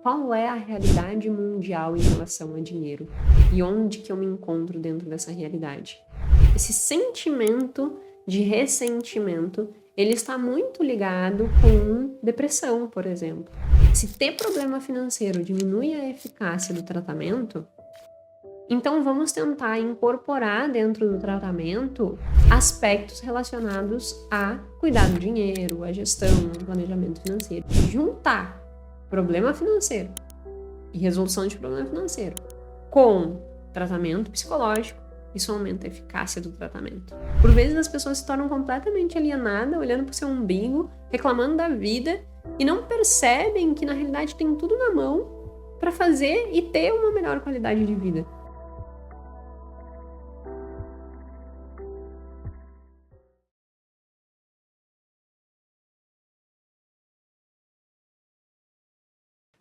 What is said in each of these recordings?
qual é a realidade mundial em relação a dinheiro e onde que eu me encontro dentro dessa realidade. Esse sentimento de ressentimento, ele está muito ligado com depressão, por exemplo. Se ter problema financeiro diminui a eficácia do tratamento, então vamos tentar incorporar dentro do tratamento aspectos relacionados a cuidar do dinheiro, a gestão, o planejamento financeiro. Juntar problema financeiro e resolução de problema financeiro com tratamento psicológico, isso aumenta a eficácia do tratamento. Por vezes as pessoas se tornam completamente alienadas, olhando para o seu umbigo, reclamando da vida e não percebem que na realidade tem tudo na mão para fazer e ter uma melhor qualidade de vida.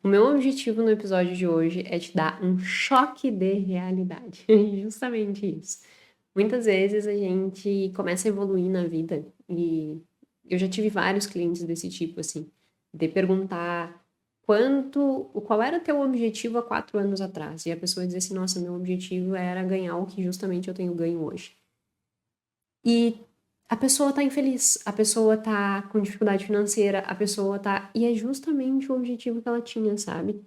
O meu objetivo no episódio de hoje é te dar um choque de realidade. Justamente isso. Muitas vezes a gente começa a evoluir na vida e eu já tive vários clientes desse tipo, assim, de perguntar qual era teu objetivo há 4 anos atrás? E a pessoa dizer assim, nossa, meu objetivo era ganhar o que justamente eu tenho ganho hoje. E a pessoa tá infeliz, a pessoa tá com dificuldade financeira, a pessoa tá. E é justamente o objetivo que ela tinha, sabe?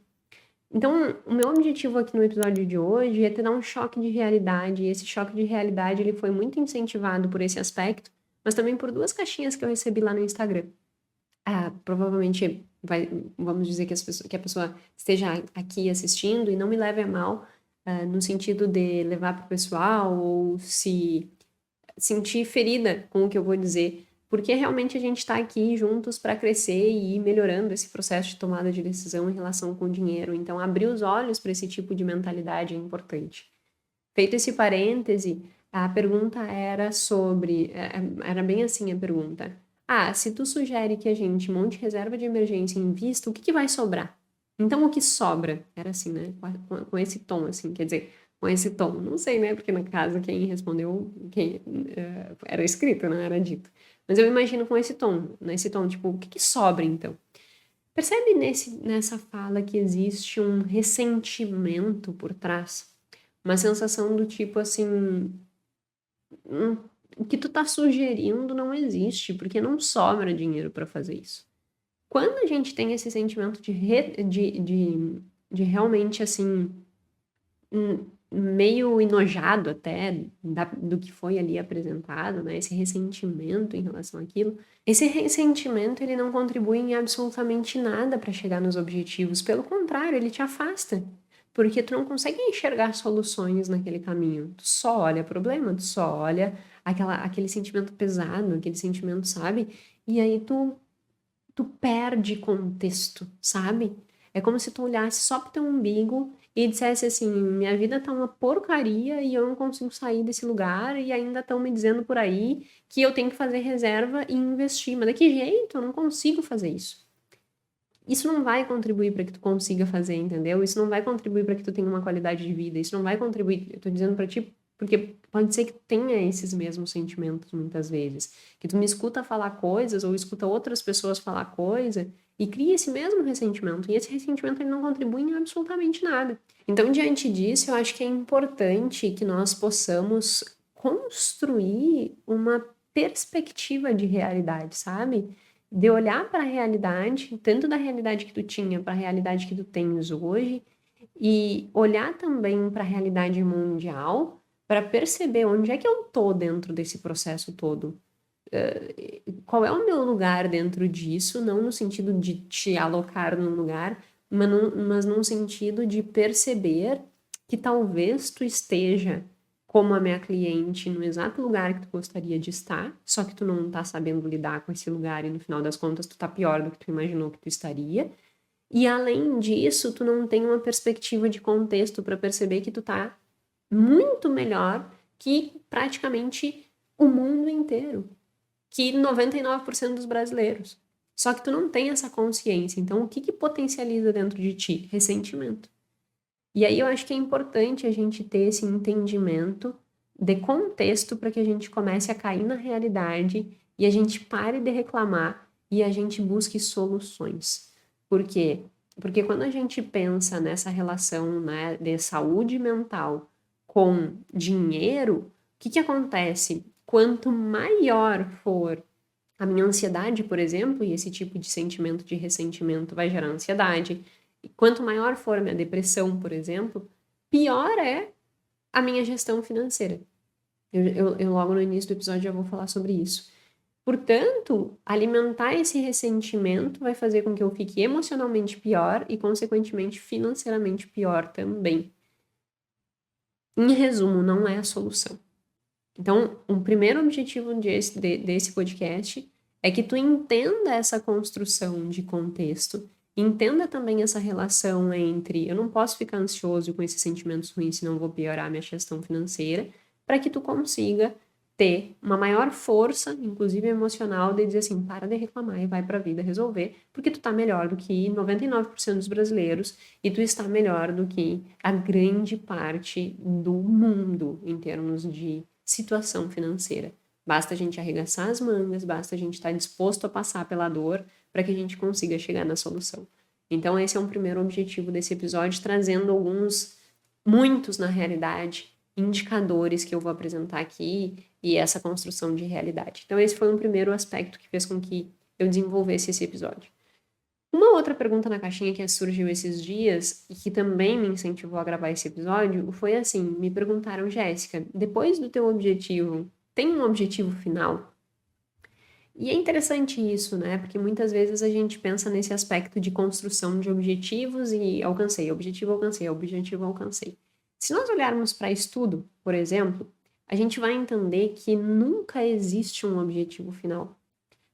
Então, o meu objetivo aqui no episódio de hoje é te dar um choque de realidade. E esse choque de realidade ele foi muito incentivado por esse aspecto, mas também por 2 caixinhas que eu recebi lá no Instagram. Provavelmente vamos dizer que a pessoa esteja aqui assistindo e não me leve a mal, no sentido de levar para o pessoal ou se sentir ferida com o que eu vou dizer, porque realmente a gente está aqui juntos para crescer e ir melhorando esse processo de tomada de decisão em relação com o dinheiro. Então, abrir os olhos para esse tipo de mentalidade é importante. Feito esse parêntese, a pergunta era sobre. Era bem assim a pergunta. Se tu sugere que a gente monte reserva de emergência e invista, o que vai sobrar? Então, o que sobra? Era assim, né? Com esse tom, assim, quer dizer, com esse tom. Não sei, né? Porque na casa quem respondeu era escrito, não era dito. Mas eu imagino com esse tom, nesse tom, tipo, o que sobra então? Percebe nessa fala que existe um ressentimento por trás? Uma sensação do tipo assim, hum, o que tu tá sugerindo não existe, porque não sobra dinheiro para fazer isso. Quando a gente tem esse sentimento de realmente assim, meio enojado até do que foi ali apresentado, né? Esse ressentimento em relação àquilo. Esse ressentimento, ele não contribui em absolutamente nada para chegar nos objetivos. Pelo contrário, ele te afasta. Porque tu não consegue enxergar soluções naquele caminho. Tu só olha problema, tu só olha aquele sentimento pesado, aquele sentimento, sabe? E aí tu perde contexto, sabe? É como se tu olhasse só pro teu umbigo e dissesse assim, minha vida tá uma porcaria e eu não consigo sair desse lugar e ainda estão me dizendo por aí que eu tenho que fazer reserva e investir. Mas de que jeito? Eu não consigo fazer isso. Isso não vai contribuir para que tu consiga fazer, entendeu? Isso não vai contribuir para que tu tenha uma qualidade de vida. Isso não vai contribuir. Eu tô dizendo para ti porque pode ser que tu tenha esses mesmos sentimentos muitas vezes, que tu me escuta falar coisas ou escuta outras pessoas falar coisa e cria esse mesmo ressentimento. E esse ressentimento ele não contribui em absolutamente nada. Então, diante disso, eu acho que é importante que nós possamos construir uma perspectiva de realidade, sabe? De olhar para a realidade, tanto da realidade que tu tinha para a realidade que tu tens hoje, e olhar também para a realidade mundial, para perceber onde é que eu tô dentro desse processo todo. Qual é o meu lugar dentro disso, não no sentido de te alocar num lugar, mas num sentido de perceber que talvez tu esteja como a minha cliente no exato lugar que tu gostaria de estar, só que tu não tá sabendo lidar com esse lugar e no final das contas tu tá pior do que tu imaginou que tu estaria. E além disso, tu não tem uma perspectiva de contexto para perceber que tu tá muito melhor que praticamente o mundo inteiro, que 99% dos brasileiros. Só que tu não tem essa consciência. Então, o que potencializa dentro de ti? Ressentimento. E aí eu acho que é importante a gente ter esse entendimento de contexto para que a gente comece a cair na realidade e a gente pare de reclamar e a gente busque soluções. Porque Porque quando a gente pensa nessa relação, né, de saúde mental com dinheiro, o que que acontece? Quanto maior for a minha ansiedade, por exemplo, e esse tipo de sentimento de ressentimento vai gerar ansiedade, e quanto maior for a minha depressão, por exemplo, pior é a minha gestão financeira. Eu logo no início do episódio já vou falar sobre isso. Portanto, alimentar esse ressentimento vai fazer com que eu fique emocionalmente pior e, consequentemente, financeiramente pior também. Em resumo, não é a solução. Então, o primeiro objetivo desse podcast é que tu entenda essa construção de contexto, entenda também essa relação entre eu não posso ficar ansioso com esses sentimentos ruins, senão vou piorar minha gestão financeira, para que tu consiga ter uma maior força, inclusive emocional, de dizer assim, para de reclamar e vai para a vida resolver, porque tu tá melhor do que 99% dos brasileiros e tu está melhor do que a grande parte do mundo em termos de situação financeira. Basta a gente arregaçar as mangas, basta a gente estar disposto a passar pela dor para que a gente consiga chegar na solução. Então, esse é um primeiro objetivo desse episódio, trazendo muitos na realidade, indicadores que eu vou apresentar aqui e essa construção de realidade. Então, esse foi um primeiro aspecto que fez com que eu desenvolvesse esse episódio. Uma outra pergunta na caixinha que surgiu esses dias e que também me incentivou a gravar esse episódio foi assim: me perguntaram, Jéssica, depois do teu objetivo, tem um objetivo final? E é interessante isso, né? Porque muitas vezes a gente pensa nesse aspecto de construção de objetivos e alcancei, objetivo alcancei, objetivo alcancei. Se nós olharmos para estudo, por exemplo, a gente vai entender que nunca existe um objetivo final.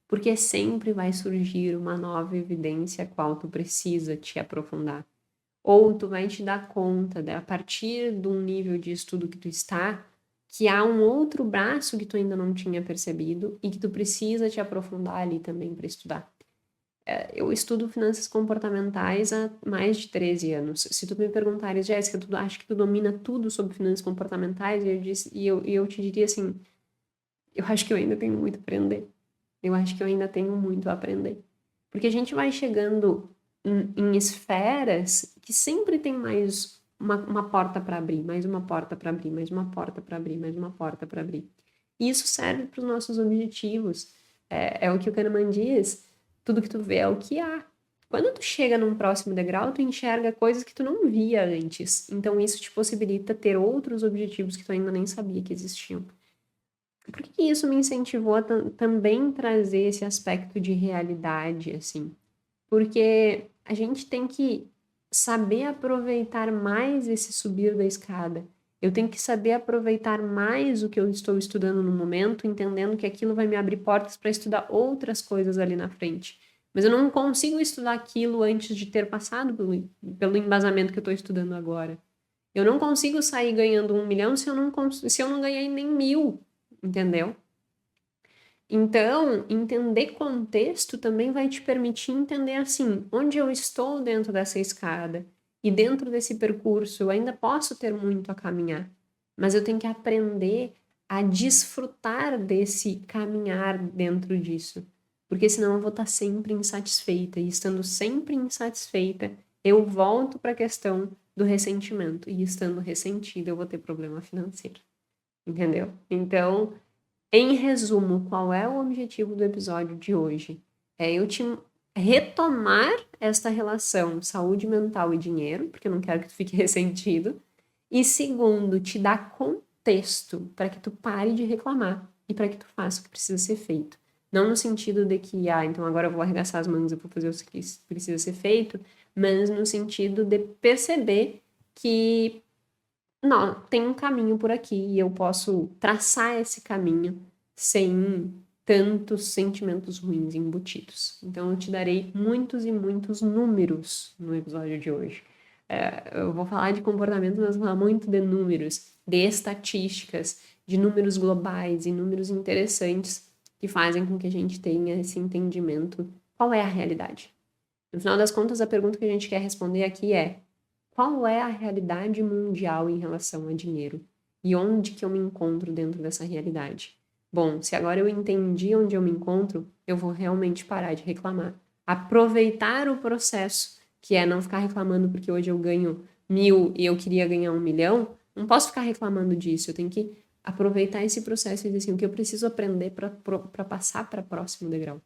Porque sempre vai surgir uma nova evidência a qual tu precisa te aprofundar. Ou tu vai te dar conta, a partir de um nível de estudo que tu está, que há um outro braço que tu ainda não tinha percebido e que tu precisa te aprofundar ali também para estudar. Eu estudo finanças comportamentais há mais de 13 anos. Se tu me perguntares, Jéssica, tu acha que tu domina tudo sobre finanças comportamentais? Eu te diria assim, eu acho que eu ainda tenho muito a aprender. Eu acho que eu ainda tenho muito a aprender. Porque a gente vai chegando em esferas que sempre tem mais uma porta para abrir, mais uma porta para abrir, mais uma porta para abrir, mais uma porta para abrir. E isso serve para os nossos objetivos. É o que o Kahneman diz, tudo que tu vê é o que há. Quando tu chega num próximo degrau, tu enxerga coisas que tu não via antes. Então isso te possibilita ter outros objetivos que tu ainda nem sabia que existiam. Por que isso me incentivou a também trazer esse aspecto de realidade, assim? Porque a gente tem que saber aproveitar mais esse subir da escada. Eu tenho que saber aproveitar mais o que eu estou estudando no momento, entendendo que aquilo vai me abrir portas para estudar outras coisas ali na frente. Mas eu não consigo estudar aquilo antes de ter passado pelo embasamento que eu estou estudando agora. Eu não consigo sair ganhando 1 milhão se eu não ganhei nem 1.000, entendeu? Então, entender contexto também vai te permitir entender assim, onde eu estou dentro dessa escada e dentro desse percurso eu ainda posso ter muito a caminhar, mas eu tenho que aprender a desfrutar desse caminhar dentro disso, porque senão eu vou estar sempre insatisfeita e estando sempre insatisfeita, eu volto para a questão do ressentimento e estando ressentida eu vou ter problema financeiro, entendeu? Então, em resumo, qual é o objetivo do episódio de hoje? É eu te retomar esta relação saúde mental e dinheiro, porque eu não quero que tu fique ressentido. E segundo, te dar contexto para que tu pare de reclamar e para que tu faça o que precisa ser feito. Não no sentido de que, então agora eu vou arregaçar as mangas e vou fazer o que precisa ser feito, mas no sentido de perceber que não, tem um caminho por aqui e eu posso traçar esse caminho sem tantos sentimentos ruins embutidos. Então, eu te darei muitos e muitos números no episódio de hoje. Eu vou falar de comportamento, mas vou falar muito de números, de estatísticas, de números globais e números interessantes que fazem com que a gente tenha esse entendimento. Qual é a realidade? No final das contas, a pergunta que a gente quer responder aqui é: qual é a realidade mundial em relação a dinheiro? E onde que eu me encontro dentro dessa realidade? Bom, se agora eu entendi onde eu me encontro, eu vou realmente parar de reclamar. Aproveitar o processo que é não ficar reclamando porque hoje eu ganho 1.000 e eu queria ganhar 1 milhão, não posso ficar reclamando disso, eu tenho que aproveitar esse processo e dizer assim, o que eu preciso aprender para passar para o próximo degrau.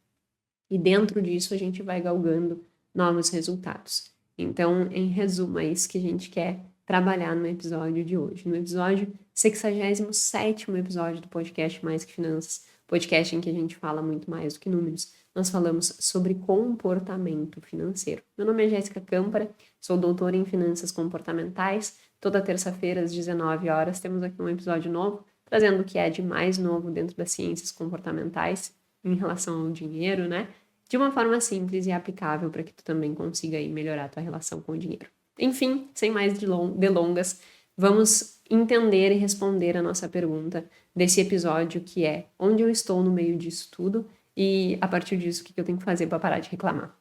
E dentro disso a gente vai galgando novos resultados. Então, em resumo, é isso que a gente quer trabalhar no episódio de hoje. No episódio 67º episódio do podcast Mais Que Finanças, podcast em que a gente fala muito mais do que números, nós falamos sobre comportamento financeiro. Meu nome é Jéssica Câmpara, sou doutora em finanças comportamentais. Toda terça-feira, às 19 horas, temos aqui um episódio novo, trazendo o que é de mais novo dentro das ciências comportamentais em relação ao dinheiro, né? De uma forma simples e aplicável para que tu também consiga aí melhorar a tua relação com o dinheiro. Enfim, sem mais delongas, vamos entender e responder a nossa pergunta desse episódio, que é onde eu estou no meio disso tudo e, a partir disso, o que eu tenho que fazer para parar de reclamar.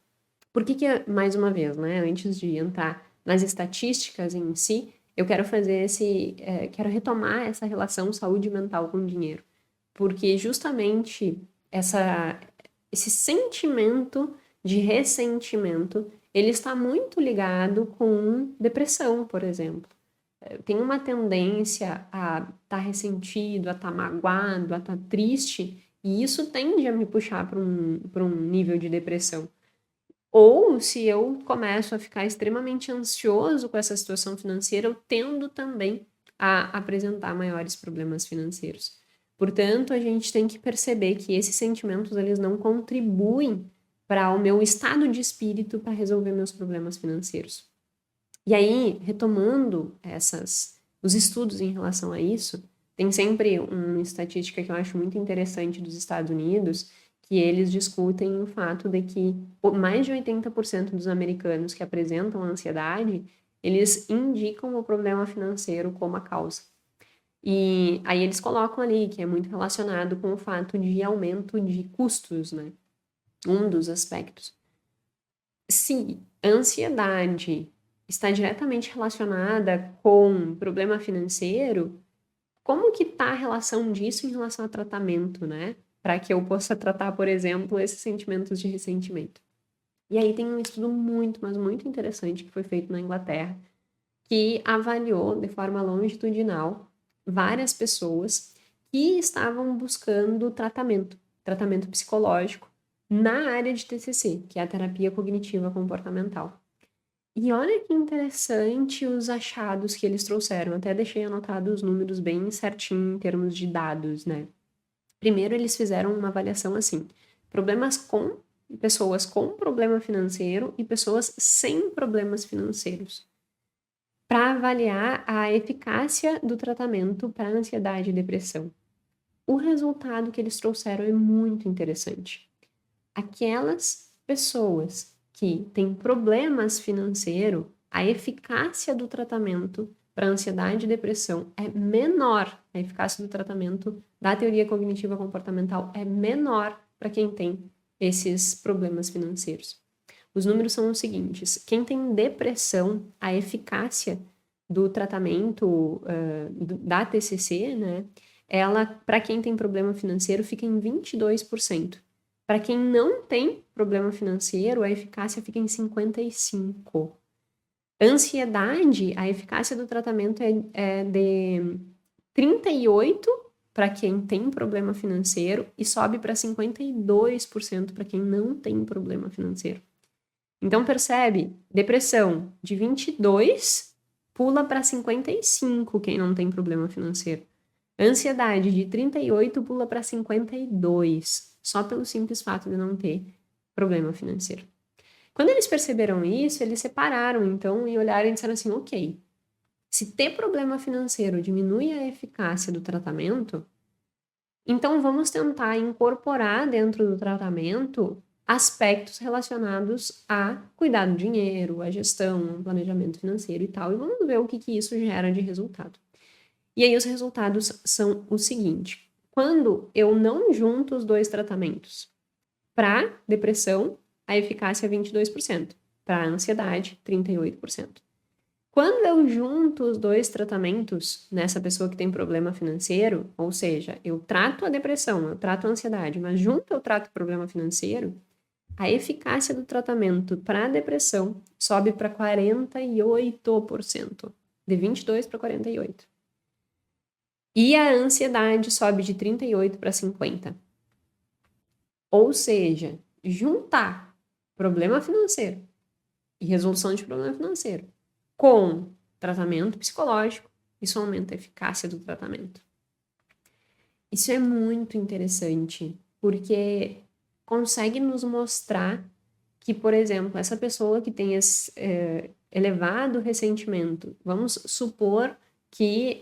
Por que, mais uma vez, né, antes de entrar nas estatísticas em si, eu quero fazer quero retomar essa relação saúde mental com dinheiro. Porque justamente esse sentimento de ressentimento, ele está muito ligado com depressão, por exemplo. Tem uma tendência a estar ressentido, a estar magoado, a estar triste, e isso tende a me puxar para um nível de depressão. Ou se eu começo a ficar extremamente ansioso com essa situação financeira, eu tendo também a apresentar maiores problemas financeiros. Portanto, a gente tem que perceber que esses sentimentos eles não contribuem para o meu estado de espírito para resolver meus problemas financeiros. E aí, retomando os estudos em relação a isso, tem sempre uma estatística que eu acho muito interessante dos Estados Unidos, que eles discutem o fato de que mais de 80% dos americanos que apresentam ansiedade, eles indicam o problema financeiro como a causa. E aí eles colocam ali que é muito relacionado com o fato de aumento de custos, né? Um dos aspectos. Se a ansiedade está diretamente relacionada com problema financeiro, como que está a relação disso em relação ao tratamento, né? Para que eu possa tratar, por exemplo, esses sentimentos de ressentimento. E aí tem um estudo muito, mas muito interessante que foi feito na Inglaterra, que avaliou de forma longitudinal várias pessoas que estavam buscando tratamento psicológico na área de TCC, que é a terapia cognitiva comportamental. E olha que interessante os achados que eles trouxeram. Até deixei anotados os números bem certinho em termos de dados, né? Primeiro, eles fizeram uma avaliação assim: pessoas com problema financeiro e pessoas sem problemas financeiros, para avaliar a eficácia do tratamento para ansiedade e depressão. O resultado que eles trouxeram é muito interessante. Aquelas pessoas que têm problemas financeiros, a eficácia do tratamento para ansiedade e depressão é menor. A eficácia do tratamento da teoria cognitiva comportamental é menor para quem tem esses problemas financeiros. Os números são os seguintes: quem tem depressão, a eficácia do tratamento da TCC, né, ela, para quem tem problema financeiro, fica em 22%. Para quem não tem problema financeiro, a eficácia fica em 55%. Ansiedade, a eficácia do tratamento é de 38% para quem tem problema financeiro e sobe para 52% para quem não tem problema financeiro. Então, percebe? Depressão de 22% pula para 55% quem não tem problema financeiro. Ansiedade de 38% pula para 52%, só pelo simples fato de não ter problema financeiro. Quando eles perceberam isso, eles separaram, então, e olharam e disseram assim, ok, se ter problema financeiro diminui a eficácia do tratamento, então vamos tentar incorporar dentro do tratamento aspectos relacionados a cuidar do dinheiro, a gestão, o planejamento financeiro e tal, e vamos ver o que isso gera de resultado. E aí os resultados são o seguinte: quando eu não junto os dois tratamentos, para depressão, a eficácia é 22%, para ansiedade, 38%. Quando eu junto os dois tratamentos nessa pessoa que tem problema financeiro, ou seja, eu trato a depressão, eu trato a ansiedade, mas junto eu trato o problema financeiro, A eficácia do tratamento para a depressão sobe para 48%, de 22 para 48. E a ansiedade sobe de 38 para 50. Ou seja, juntar problema financeiro e resolução de problema financeiro com tratamento psicológico, isso aumenta a eficácia do tratamento. Isso é muito interessante, porque consegue nos mostrar que, por exemplo, essa pessoa que tem esse elevado ressentimento, vamos supor que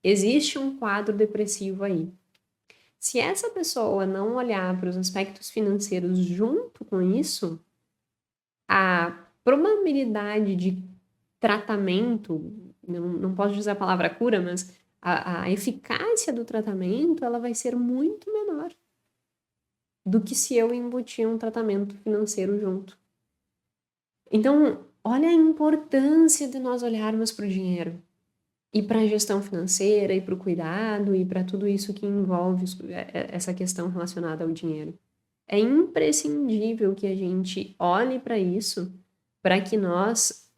existe um quadro depressivo aí. Se essa pessoa não olhar para os aspectos financeiros junto com isso, a probabilidade de tratamento, não posso dizer a palavra cura, mas a eficácia do tratamento, ela vai ser muito menor do que se eu embutir um tratamento financeiro junto. Então, olha a importância de nós olharmos para o dinheiro e para a gestão financeira e para o cuidado e para tudo isso que envolve essa questão relacionada ao dinheiro. É imprescindível que a gente olhe para isso para que nós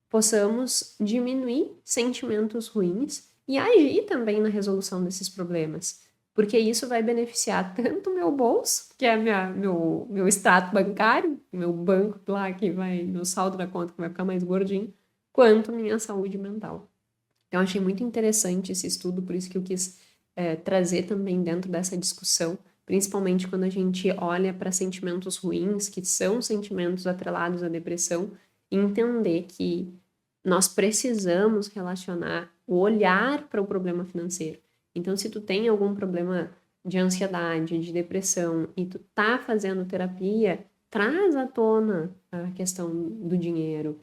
possamos diminuir sentimentos ruins e agir também na resolução desses problemas. Porque isso vai beneficiar tanto o meu bolso, que é meu extrato bancário, meu banco lá que vai, meu saldo da conta que vai ficar mais gordinho, quanto minha saúde mental. Então, eu achei muito interessante esse estudo, por isso que eu quis trazer também dentro dessa discussão, principalmente quando a gente olha para sentimentos ruins, que são sentimentos atrelados à depressão, e entender que nós precisamos relacionar o olhar para o problema financeiro. Então, se tu tem algum problema de ansiedade, de depressão, e tu tá fazendo terapia, traz à tona a questão do dinheiro.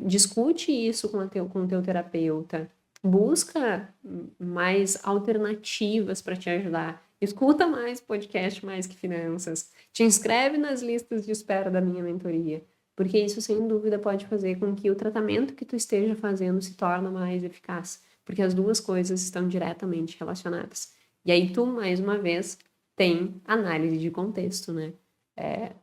Discute isso com o teu terapeuta. Busca mais alternativas para te ajudar. Escuta mais podcast Mais Que Finanças. Te inscreve nas listas de espera da minha mentoria. Porque isso, sem dúvida, pode fazer com que o tratamento que tu esteja fazendo se torne mais eficaz. Porque as duas coisas estão diretamente relacionadas. E aí tu, mais uma vez, tem análise de contexto, né?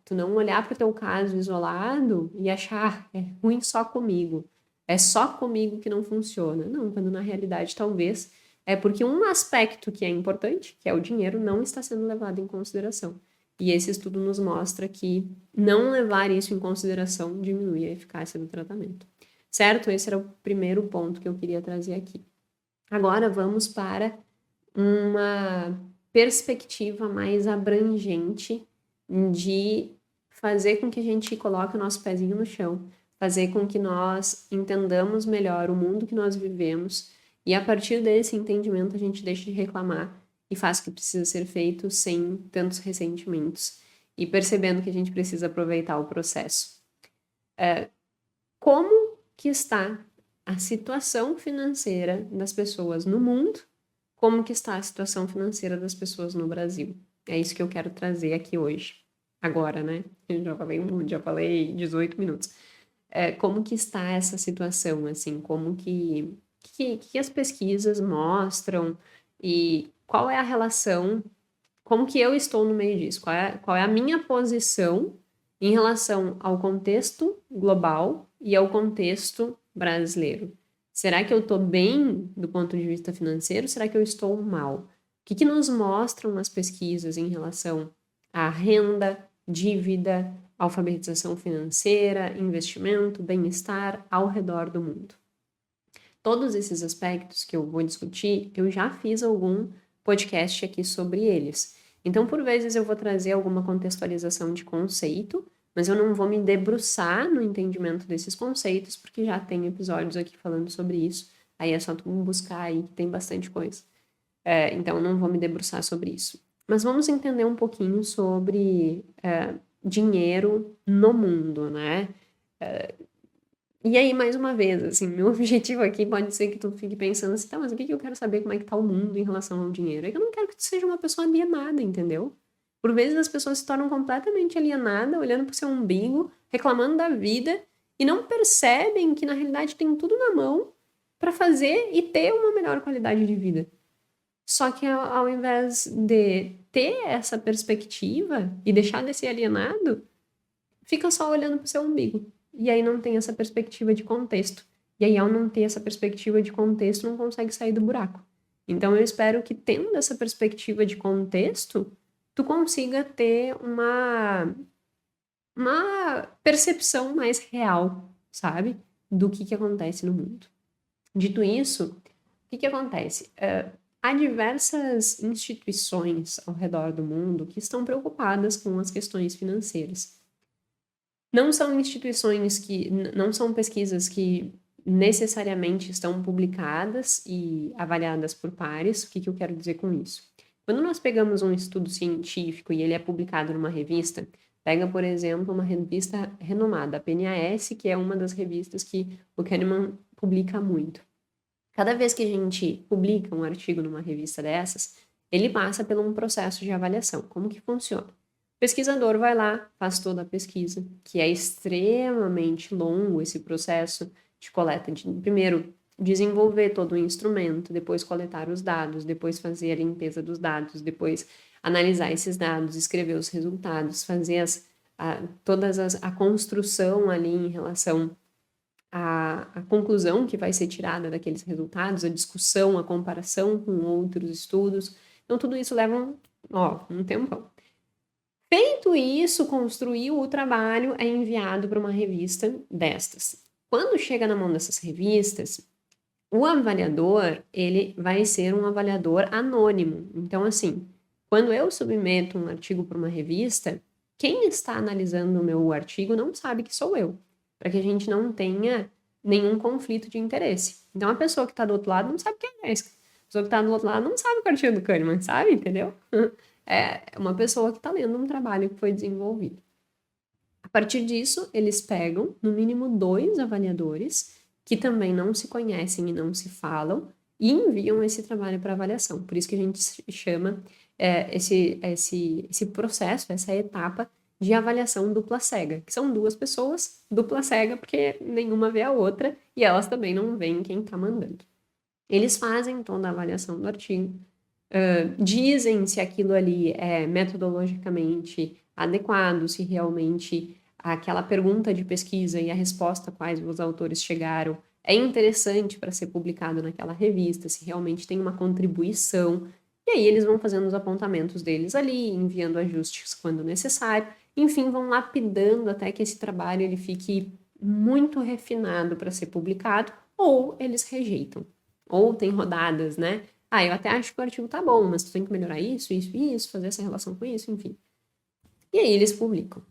Tu não olhar para o teu caso isolado e achar é ruim só comigo. É só comigo que não funciona. Não, quando na realidade talvez é porque um aspecto que é importante, que é o dinheiro, não está sendo levado em consideração. E esse estudo nos mostra que não levar isso em consideração diminui a eficácia do tratamento. Certo? Esse era o primeiro ponto que eu queria trazer aqui. Agora vamos para uma perspectiva mais abrangente de fazer com que a gente coloque o nosso pezinho no chão, fazer com que nós entendamos melhor o mundo que nós vivemos e a partir desse entendimento a gente deixe de reclamar e faça o que precisa ser feito sem tantos ressentimentos e percebendo que a gente precisa aproveitar o processo. Como que está a situação financeira das pessoas no mundo? Como que está a situação financeira das pessoas no Brasil? É isso que eu quero trazer aqui hoje. Agora, né? Eu já falei 18 minutos. Como que está essa situação, assim? Como que as pesquisas mostram e qual é a relação, como que eu estou no meio disso? Qual é a minha posição em relação ao contexto global e ao contexto brasileiro? Será que eu estou bem do ponto de vista financeiro? Será que eu estou mal? O que nos mostram as pesquisas em relação à renda, dívida, alfabetização financeira, investimento, bem-estar ao redor do mundo? Todos esses aspectos que eu vou discutir, eu já fiz algum podcast aqui sobre eles. Então, por vezes, eu vou trazer alguma contextualização de conceito, mas eu não vou me debruçar no entendimento desses conceitos, porque já tem episódios aqui falando sobre isso. Aí é só tu buscar aí, que tem bastante coisa. Então, eu não vou me debruçar sobre isso. Mas vamos entender um pouquinho sobre dinheiro no mundo, né? E aí, mais uma vez, assim, meu objetivo aqui pode ser que tu fique pensando assim, tá, mas o que eu quero saber como é que tá o mundo em relação ao dinheiro? É que eu não quero que tu seja uma pessoa alienada, entendeu? Por vezes as pessoas se tornam completamente alienadas, olhando pro seu umbigo, reclamando da vida, e não percebem que na realidade tem tudo na mão para fazer e ter uma melhor qualidade de vida. Só que ao invés de ter essa perspectiva e deixar de ser alienado, fica só olhando para o seu umbigo. E aí não tem essa perspectiva de contexto. E aí, ao não ter essa perspectiva de contexto, não consegue sair do buraco. Então, eu espero que, tendo essa perspectiva de contexto, tu consiga ter uma percepção mais real, sabe? Do que acontece no mundo. Dito isso, o que acontece? Há diversas instituições ao redor do mundo que estão preocupadas com as questões financeiras. Não são instituições não são pesquisas que necessariamente estão publicadas e avaliadas por pares. O que eu quero dizer com isso? Quando nós pegamos um estudo científico e ele é publicado numa revista, pega, por exemplo, uma revista renomada, a PNAS, que é uma das revistas que o Kahneman publica muito. Cada vez que a gente publica um artigo numa revista dessas, ele passa por um processo de avaliação. Como que funciona? O pesquisador vai lá, faz toda a pesquisa, que é extremamente longo esse processo de coleta de, primeiro, desenvolver todo o instrumento, depois coletar os dados, depois fazer a limpeza dos dados, depois analisar esses dados, escrever os resultados, fazer a construção ali em relação à conclusão que vai ser tirada daqueles resultados, a discussão, a comparação com outros estudos. Então, tudo isso leva um tempão. Feito isso, construiu o trabalho, é enviado para uma revista destas. Quando chega na mão dessas revistas, o avaliador, ele vai ser um avaliador anônimo. Então, assim, quando eu submeto um artigo para uma revista, quem está analisando o meu artigo não sabe que sou eu, para que a gente não tenha nenhum conflito de interesse. Então, a pessoa que está do outro lado não sabe quem é esse. A pessoa que está do outro lado não sabe o artigo do Kahneman, sabe? Entendeu? É uma pessoa que está lendo um trabalho que foi desenvolvido. A partir disso, eles pegam, no mínimo, 2 avaliadores que também não se conhecem e não se falam e enviam esse trabalho para avaliação. Por isso que a gente chama esse processo, essa etapa de avaliação dupla cega, que são 2 pessoas dupla cega, porque nenhuma vê a outra e elas também não veem quem está mandando. Eles fazem toda a avaliação do artigo, dizem se aquilo ali é metodologicamente adequado, se realmente aquela pergunta de pesquisa e a resposta a quais os autores chegaram é interessante para ser publicado naquela revista, se realmente tem uma contribuição. E aí eles vão fazendo os apontamentos deles ali, enviando ajustes quando necessário, enfim, vão lapidando até que esse trabalho ele fique muito refinado para ser publicado, ou eles rejeitam. Ou tem rodadas, né? Eu até acho que o artigo tá bom, mas tu tem que melhorar isso, isso e isso, fazer essa relação com isso, enfim. E aí eles publicam.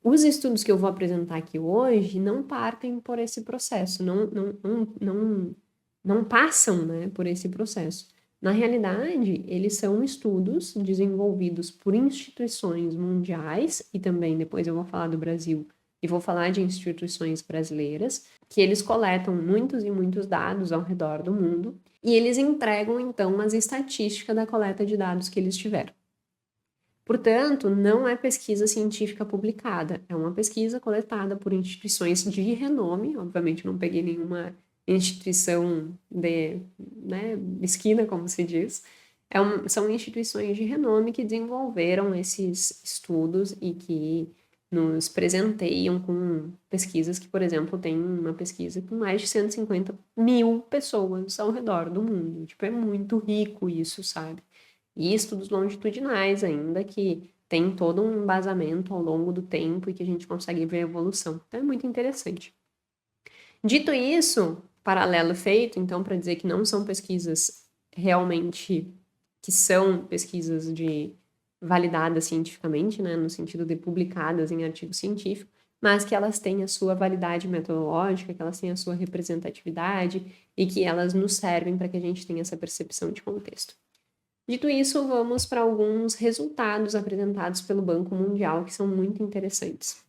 Os estudos que eu vou apresentar aqui hoje não partem por esse processo, não passam, né, por esse processo. Na realidade, eles são estudos desenvolvidos por instituições mundiais, e também depois eu vou falar do Brasil e vou falar de instituições brasileiras, que eles coletam muitos e muitos dados ao redor do mundo, e eles entregam, então, as estatísticas da coleta de dados que eles tiveram. Portanto, não é pesquisa científica publicada, é uma pesquisa coletada por instituições de renome. Obviamente, não peguei nenhuma instituição de esquina, como se diz. São instituições de renome que desenvolveram esses estudos e que nos presenteiam com pesquisas que, por exemplo, tem uma pesquisa com mais de 150 mil pessoas ao redor do mundo. Tipo, é muito rico isso, sabe? E estudos longitudinais ainda, que tem todo um embasamento ao longo do tempo e que a gente consegue ver a evolução. Então é muito interessante. Dito isso, paralelo feito, então, para dizer que não são pesquisas realmente que são pesquisas validadas cientificamente, né, no sentido de publicadas em artigo científico, mas que elas têm a sua validade metodológica, que elas têm a sua representatividade e que elas nos servem para que a gente tenha essa percepção de contexto. Dito isso, vamos para alguns resultados apresentados pelo Banco Mundial que são muito interessantes.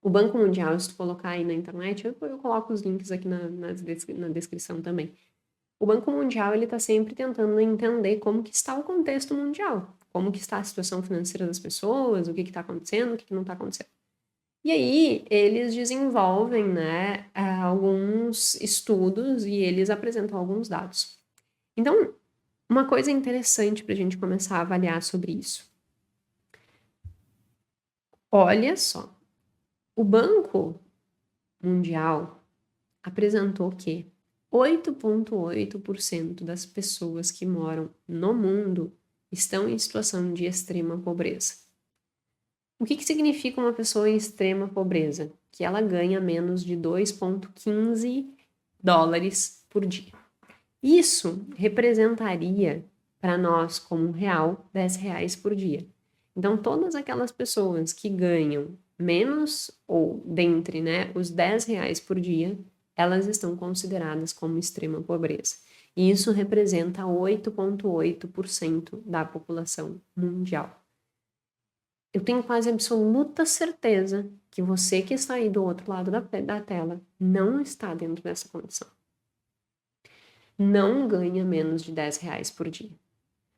O Banco Mundial, se tu colocar aí na internet, eu coloco os links aqui na descrição também. O Banco Mundial, ele está sempre tentando entender como que está o contexto mundial, como que está a situação financeira das pessoas, o que está acontecendo, o que não está acontecendo. E aí, eles desenvolvem, né, alguns estudos e eles apresentam alguns dados. Então, Uma coisa interessante para a gente começar a avaliar sobre isso. Olha só, o Banco Mundial apresentou que 8,8% das pessoas que moram no mundo estão em situação de extrema pobreza. O que significa uma pessoa em extrema pobreza? Que ela ganha menos de 2,15 dólares por dia. Isso representaria para nós, como real, 10 reais por dia. Então, todas aquelas pessoas que ganham menos ou dentre, né, os 10 reais por dia, elas estão consideradas como extrema pobreza. E isso representa 8,8% da população mundial. Eu tenho quase absoluta certeza que você que está aí do outro lado da tela não está dentro dessa condição. Não ganha menos de 10 reais por dia.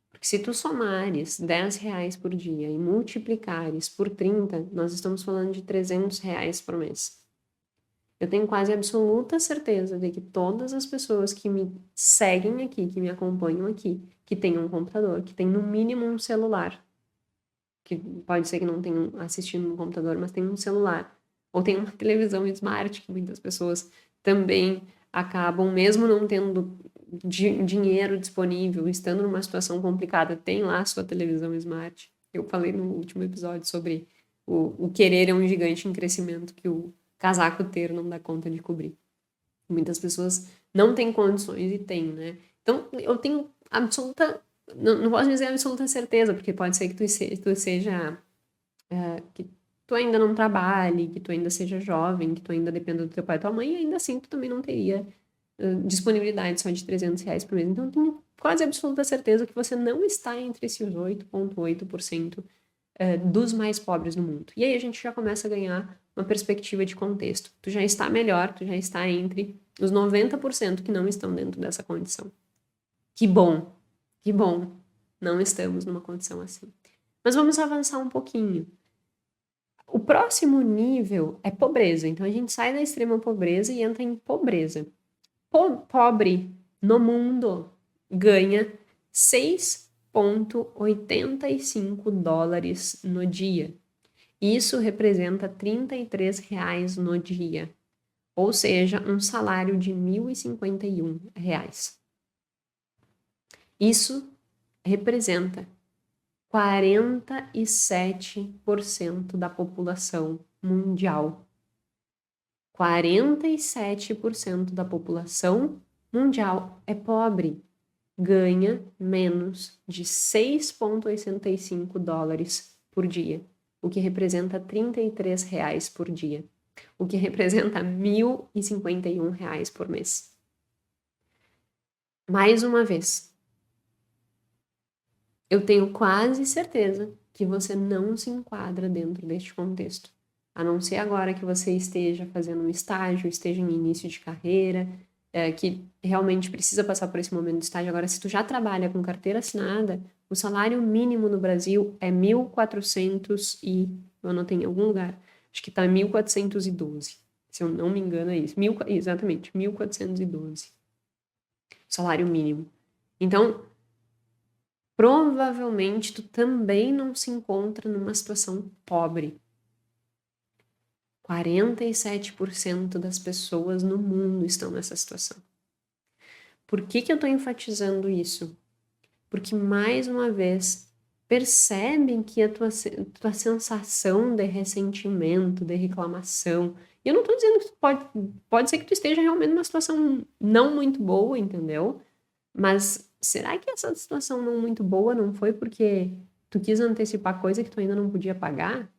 Porque se tu somares 10 reais por dia e multiplicares por 30, nós estamos falando de 300 reais por mês. Eu tenho quase absoluta certeza de que todas as pessoas que me seguem aqui, que me acompanham aqui, que têm um computador, que têm no mínimo um celular, que pode ser que não tenham assistindo no computador, mas tem um celular, ou tem uma televisão smart, que muitas pessoas também acabam, mesmo não tendo dinheiro disponível, estando numa situação complicada, tem lá a sua televisão smart. Eu falei no último episódio sobre o querer é um gigante em crescimento que o casaco ter não dá conta de cobrir. Muitas pessoas não têm condições e têm, né? Então, eu tenho absoluta... Não posso dizer absoluta certeza, porque pode ser que tu seja... que tu ainda não trabalhe, que tu ainda seja jovem, que tu ainda dependa do teu pai e tua mãe, e ainda assim tu também não teria disponibilidade só de 300 reais por mês. Então, eu tenho quase absoluta certeza que você não está entre esses 8,8% dos mais pobres no mundo. E aí a gente já começa a ganhar uma perspectiva de contexto. Tu já está melhor, tu já está entre os 90% que não estão dentro dessa condição. Que bom, não estamos numa condição assim. Mas vamos avançar um pouquinho. O próximo nível é pobreza. Então a gente sai da extrema pobreza e entra em pobreza. Pobre no mundo ganha 6,85 dólares no dia. Isso representa 33 reais no dia, ou seja, um salário de 1.051 reais. Isso representa 47% da população mundial. 47% da população mundial é pobre, ganha menos de 6,85 dólares por dia, o que representa 33 reais por dia, o que representa 1.051 reais por mês. Mais uma vez, eu tenho quase certeza que você não se enquadra dentro deste contexto. A não ser agora que você esteja fazendo um estágio, esteja em início de carreira, que realmente precisa passar por esse momento de estágio. Agora, se tu já trabalha com carteira assinada, o salário mínimo no Brasil é 1.400 e... eu anotei em algum lugar, acho que tá 1.412. Se eu não me engano é isso. Exatamente, 1.412. Salário mínimo. Então, provavelmente tu também não se encontra numa situação pobre. 47% das pessoas no mundo estão nessa situação. Por que eu estou enfatizando isso? Porque, mais uma vez, percebem que a tua sensação de ressentimento, de reclamação... E eu não estou dizendo que pode ser que tu esteja realmente numa situação não muito boa, entendeu? Mas será que essa situação não muito boa não foi porque tu quis antecipar coisa que tu ainda não podia pagar?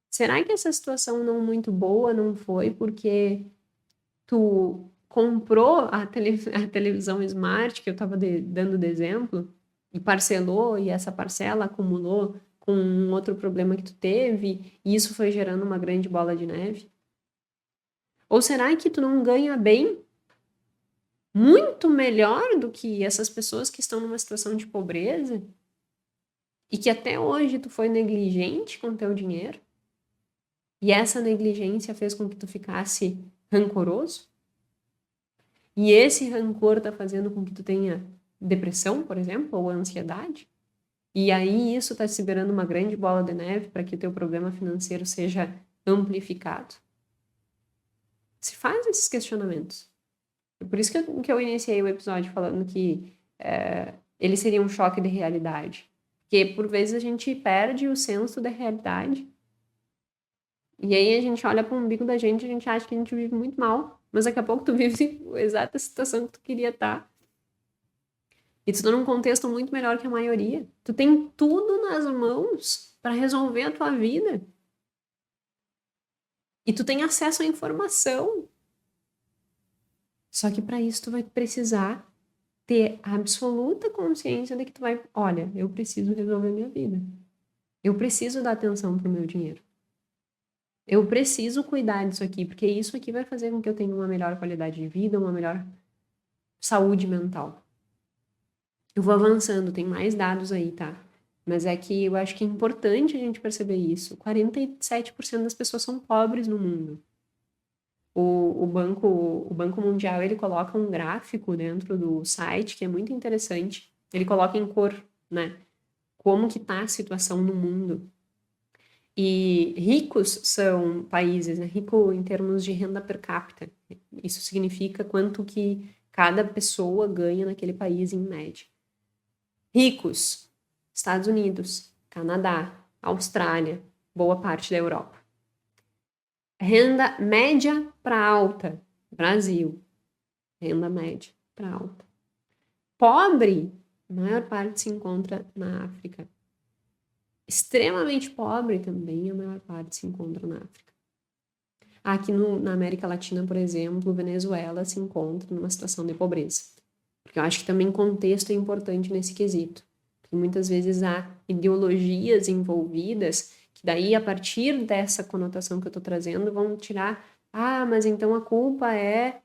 Será que essa situação não muito boa não foi porque tu comprou a televisão smart, que eu estava dando de exemplo, e parcelou, e essa parcela acumulou com um outro problema que tu teve, e isso foi gerando uma grande bola de neve? Ou será que tu não ganha bem muito melhor do que essas pessoas que estão numa situação de pobreza e que até hoje tu foi negligente com o teu dinheiro? E essa negligência fez com que tu ficasse rancoroso? E esse rancor tá fazendo com que tu tenha depressão, por exemplo, ou ansiedade. E aí isso está se virando uma grande bola de neve para que o teu problema financeiro seja amplificado. Se faz esses questionamentos. É por isso que eu iniciei o episódio falando que ele seria um choque de realidade. Porque por vezes a gente perde o senso da realidade. E aí a gente olha para o umbigo da gente e a gente acha que a gente vive muito mal. Mas daqui a pouco tu vive a exata situação que tu queria estar. E tu tá num contexto muito melhor que a maioria. Tu tem tudo nas mãos para resolver a tua vida. E tu tem acesso à informação. Só que para isso tu vai precisar ter absoluta consciência de que tu vai, olha, eu preciso resolver minha vida. Eu preciso dar atenção pro meu dinheiro. Eu preciso cuidar disso aqui, porque isso aqui vai fazer com que eu tenha uma melhor qualidade de vida, uma melhor saúde mental. Eu vou avançando, tem mais dados aí, tá? Mas é que eu acho que é importante a gente perceber isso. 47% das pessoas são pobres no mundo. O Banco Mundial, ele coloca um gráfico dentro do site que é muito interessante. Ele coloca em cor, né? Como que tá a situação no mundo. E ricos são países, né? Rico em termos de renda per capita. Isso significa quanto que cada pessoa ganha naquele país em média. Ricos, Estados Unidos, Canadá, Austrália, boa parte da Europa. Renda média para alta, Brasil. Renda média para alta. Pobre, a maior parte se encontra na África. Extremamente pobre também, a maior parte se encontra na África. Aqui na América Latina, por exemplo, Venezuela se encontra numa situação de pobreza. Porque eu acho que também contexto é importante nesse quesito. Porque muitas vezes há ideologias envolvidas que daí, a partir dessa conotação que eu estou trazendo, vão tirar, mas então a culpa é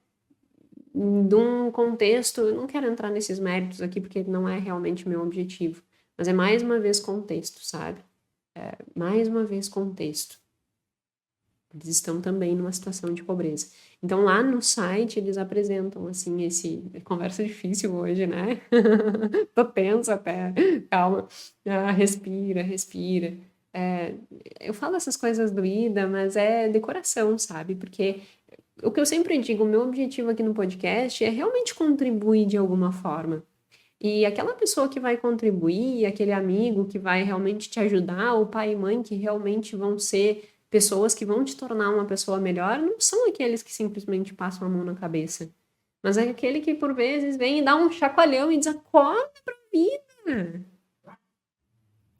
de um contexto, eu não quero entrar nesses méritos aqui porque não é realmente o meu objetivo, mas é mais uma vez contexto, sabe? Mais uma vez contexto. Eles estão também numa situação de pobreza. Então, lá no site, eles apresentam, assim, conversa difícil hoje, né? Tô tensa até. Calma. Respira, respira. Eu falo essas coisas doídas, mas é de coração, sabe? Porque o que eu sempre digo, o meu objetivo aqui no podcast é realmente contribuir de alguma forma. E aquela pessoa que vai contribuir, aquele amigo que vai realmente te ajudar, o pai e mãe que realmente vão ser pessoas que vão te tornar uma pessoa melhor, não são aqueles que simplesmente passam a mão na cabeça. Mas é aquele que, por vezes, vem e dá um chacoalhão e diz, acorda pra vida.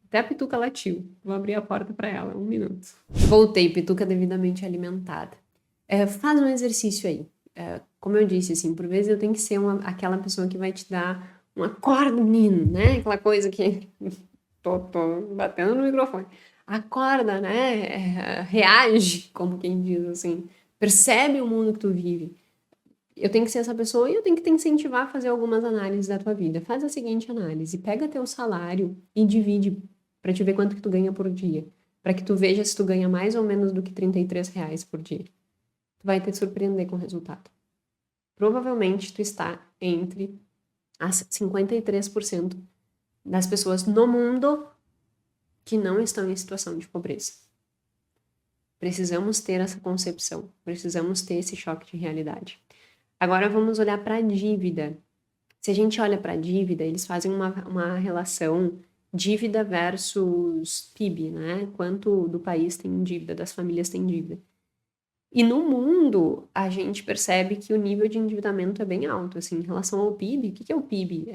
Até a Pituca latiu. Vou abrir a porta para ela, 1 minuto. Voltei, Pituca devidamente alimentada. Faz um exercício aí. Como eu disse, assim, por vezes eu tenho que ser aquela pessoa que vai te dar um acorda, menino, né? Aquela coisa que... tô batendo no microfone. Acorda, né? Reage, como quem diz, assim. Percebe o mundo que tu vive. Eu tenho que ser essa pessoa e eu tenho que te incentivar a fazer algumas análises da tua vida. Faz a seguinte análise. Pega teu salário e divide para te ver quanto que tu ganha por dia. Para que tu veja se tu ganha mais ou menos do que R$ 33 por dia. Tu vai te surpreender com o resultado. Provavelmente tu está entre as 53% das pessoas no mundo que não estão em situação de pobreza. Precisamos ter essa concepção, precisamos ter esse choque de realidade. Agora vamos olhar para a dívida. Se a gente olha para a dívida, eles fazem uma relação dívida versus PIB, né? Quanto do país tem dívida, das famílias tem dívida. E no mundo, a gente percebe que o nível de endividamento é bem alto, assim, em relação ao PIB. O que é o PIB?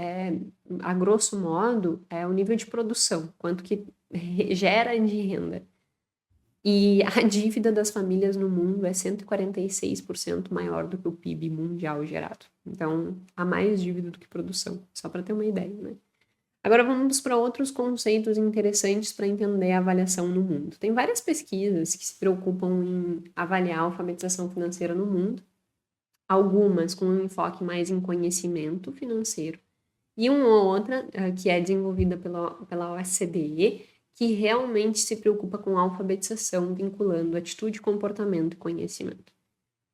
A grosso modo, é o nível de produção, quanto que gera de renda. E a dívida das famílias no mundo é 146% maior do que o PIB mundial gerado. Então, há mais dívida do que produção, só para ter uma ideia, né? Agora vamos para outros conceitos interessantes para entender a avaliação no mundo. Tem várias pesquisas que se preocupam em avaliar a alfabetização financeira no mundo, algumas com um enfoque mais em conhecimento financeiro, e uma outra que é desenvolvida pela OCDE, que realmente se preocupa com a alfabetização, vinculando atitude, comportamento e conhecimento.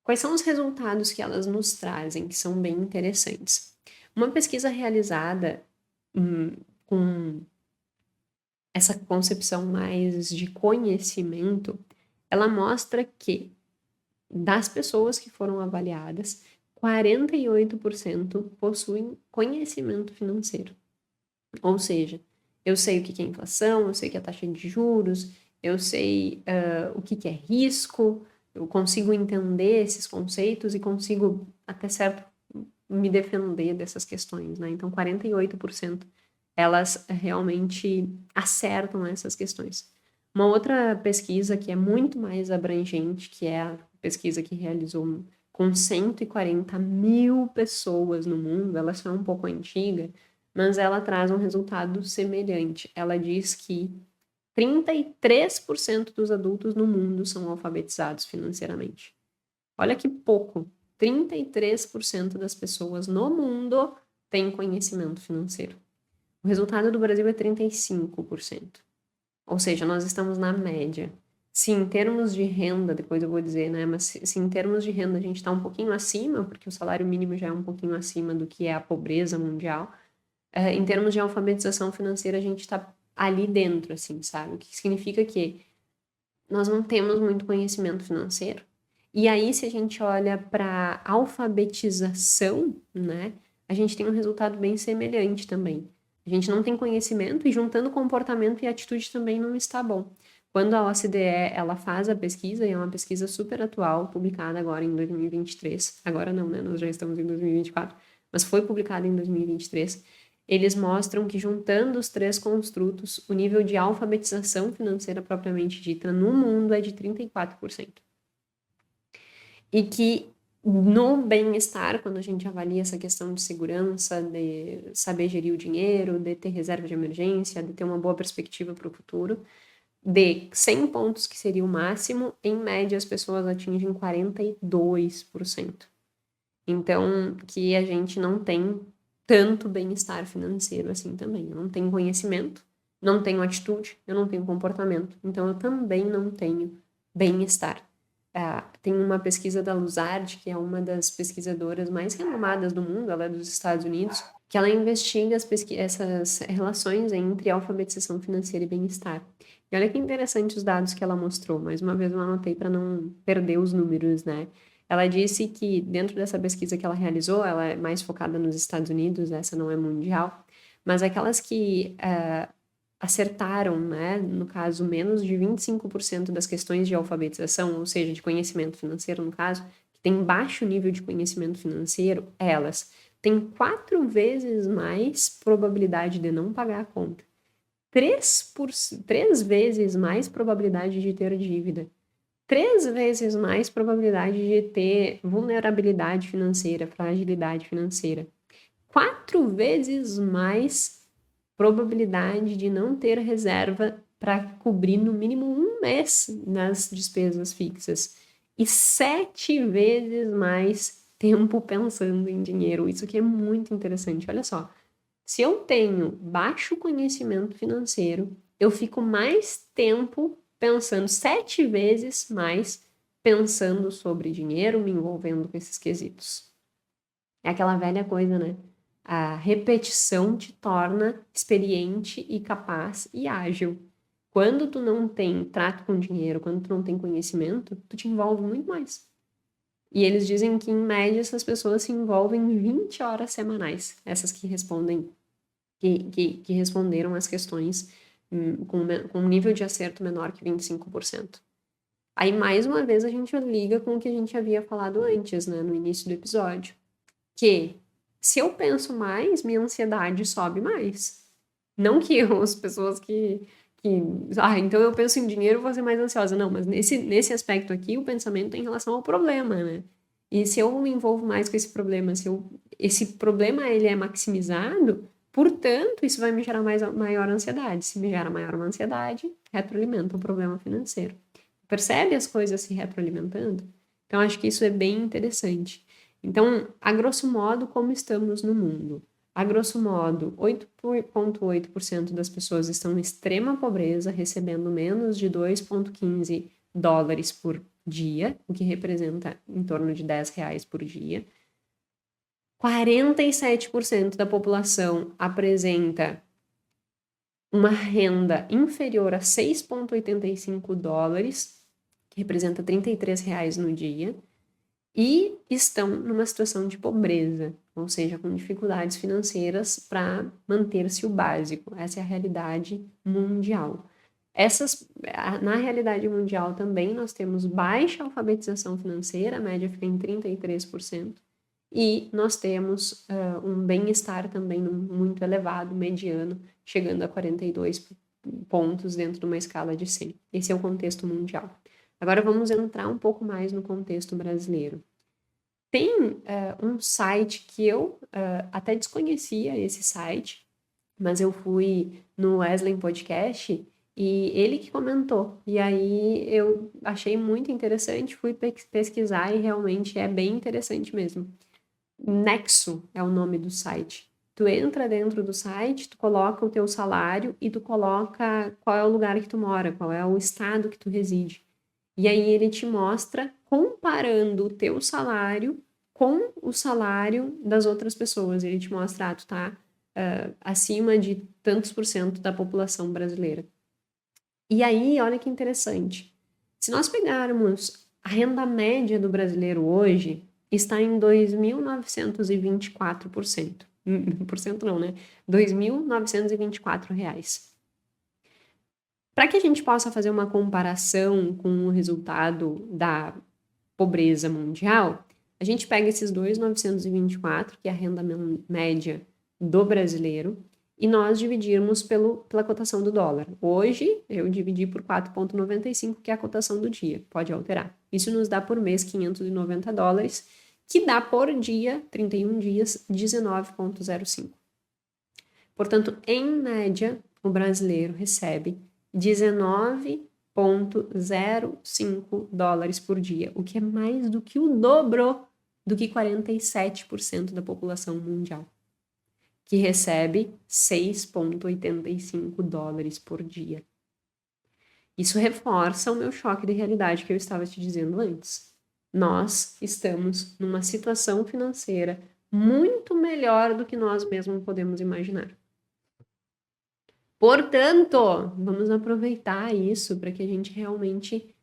Quais são os resultados que elas nos trazem, que são bem interessantes? Uma pesquisa realizada com essa concepção mais de conhecimento, ela mostra que das pessoas que foram avaliadas, 48% possuem conhecimento financeiro. Ou seja, eu sei o que é inflação, eu sei o que é taxa de juros, eu sei o que é risco, eu consigo entender esses conceitos e consigo, até certo, me defender dessas questões, né? Então, 48% elas realmente acertam essas questões. Uma outra pesquisa que é muito mais abrangente, que é a pesquisa que realizou com 140 mil pessoas no mundo, ela só é um pouco antiga, mas ela traz um resultado semelhante. Ela diz que 33% dos adultos no mundo são alfabetizados financeiramente. Olha que pouco. 33% das pessoas no mundo têm conhecimento financeiro. O resultado do Brasil é 35%. Ou seja, nós estamos na média. Se em termos de renda, depois eu vou dizer, né? Mas se em termos de renda a gente está um pouquinho acima, porque o salário mínimo já é um pouquinho acima do que é a pobreza mundial, em termos de alfabetização financeira a gente está ali dentro, assim, sabe? O que significa que nós não temos muito conhecimento financeiro. E aí, se a gente olha para alfabetização, né, a gente tem um resultado bem semelhante também. A gente não tem conhecimento e juntando comportamento e atitude também não está bom. Quando a OCDE ela faz a pesquisa, e é uma pesquisa super atual, publicada agora em 2023, agora não, né, nós já estamos em 2024, mas foi publicada em 2023, eles mostram que juntando os três construtos, o nível de alfabetização financeira propriamente dita no mundo é de 34%. E que no bem-estar, quando a gente avalia essa questão de segurança, de saber gerir o dinheiro, de ter reserva de emergência, de ter uma boa perspectiva para o futuro, de 100 pontos, que seria o máximo, em média as pessoas atingem 42%. Então, que a gente não tem tanto bem-estar financeiro assim também. Eu não tenho conhecimento, não tenho atitude, eu não tenho comportamento. Então, eu também não tenho bem-estar. Tem uma pesquisa da Luzard, que é uma das pesquisadoras mais renomadas do mundo, ela é dos Estados Unidos, que ela investiga essas relações entre alfabetização financeira e bem-estar. E olha que interessante os dados que ela mostrou. Mais uma vez eu anotei para não perder os números, né? Ela disse que dentro dessa pesquisa que ela realizou, ela é mais focada nos Estados Unidos, essa não é mundial, mas aquelas que acertaram, né, no caso, menos de 25% das questões de alfabetização, ou seja, de conhecimento financeiro, no caso, que tem baixo nível de conhecimento financeiro, elas têm 4 vezes mais probabilidade de não pagar a conta, 3 vezes mais probabilidade de ter dívida, 3 vezes mais probabilidade de ter vulnerabilidade financeira, fragilidade financeira, 4 vezes mais probabilidade de não ter reserva para cobrir no mínimo um mês nas despesas fixas e 7 vezes mais tempo pensando em dinheiro. Isso aqui é muito interessante. Olha só, se eu tenho baixo conhecimento financeiro, eu fico mais tempo pensando 7 vezes mais pensando sobre dinheiro, me envolvendo com esses quesitos. É aquela velha coisa, né? A repetição te torna experiente e capaz e ágil. Quando tu não tem trato com dinheiro, quando tu não tem conhecimento, tu te envolve muito mais. E eles dizem que, em média, essas pessoas se envolvem 20 horas semanais. Essas que respondem, que responderam as questões com um nível de acerto menor que 25%. Aí, mais uma vez, a gente liga com o que a gente havia falado antes, né, no início do episódio. Que se eu penso mais, minha ansiedade sobe mais. Não que as pessoas então eu penso em dinheiro, vou ser mais ansiosa. Não, mas nesse aspecto aqui, o pensamento é em relação ao problema, né? E se eu me envolvo mais com esse problema, esse problema ele é maximizado, portanto, isso vai me gerar maior ansiedade. Se me gera maior ansiedade, retroalimenta o problema financeiro. Percebe as coisas se retroalimentando? Então, acho que isso é bem interessante. Então, a grosso modo, como estamos no mundo? A grosso modo, 8,8% das pessoas estão em extrema pobreza, recebendo menos de 2,15 dólares por dia, o que representa em torno de 10 reais por dia. 47% da população apresenta uma renda inferior a 6,85 dólares, que representa R$ 33 no dia, e estão numa situação de pobreza, ou seja, com dificuldades financeiras para manter-se o básico. Essa é a realidade mundial. Na realidade mundial também nós temos baixa alfabetização financeira, a média fica em 33%, e nós temos um bem-estar também muito elevado, mediano, chegando a 42 pontos dentro de uma escala de 100. Esse é o contexto mundial. Agora vamos entrar um pouco mais no contexto brasileiro. Tem um site que eu até desconhecia esse site, mas eu fui no Wesley Podcast e ele que comentou. E aí eu achei muito interessante, fui pesquisar e realmente é bem interessante mesmo. Nexo é o nome do site. Tu entra dentro do site, tu coloca o teu salário e tu coloca qual é o lugar que tu mora, qual é o estado que tu reside. E aí ele te mostra comparando o teu salário com o salário das outras pessoas. Ele te mostra, tu tá acima de tantos por cento da população brasileira. E aí, olha que interessante. Se nós pegarmos a renda média do brasileiro hoje, está em 2.924%. Por cento não, né? R$ 2.924. Para que a gente possa fazer uma comparação com o resultado da pobreza mundial, a gente pega esses 2.924, que é a renda média do brasileiro, e nós dividirmos pela cotação do dólar. Hoje, eu dividi por 4,95, que é a cotação do dia, pode alterar. Isso nos dá por mês $590, que dá por dia, 31 dias, 19,05. Portanto, em média, o brasileiro recebe $19,05 por dia, o que é mais do que o dobro do que 47% da população mundial, que recebe $6,85 por dia. Isso reforça o meu choque de realidade que eu estava te dizendo antes. Nós estamos numa situação financeira muito melhor do que nós mesmos podemos imaginar. Portanto, vamos aproveitar isso para que a gente realmente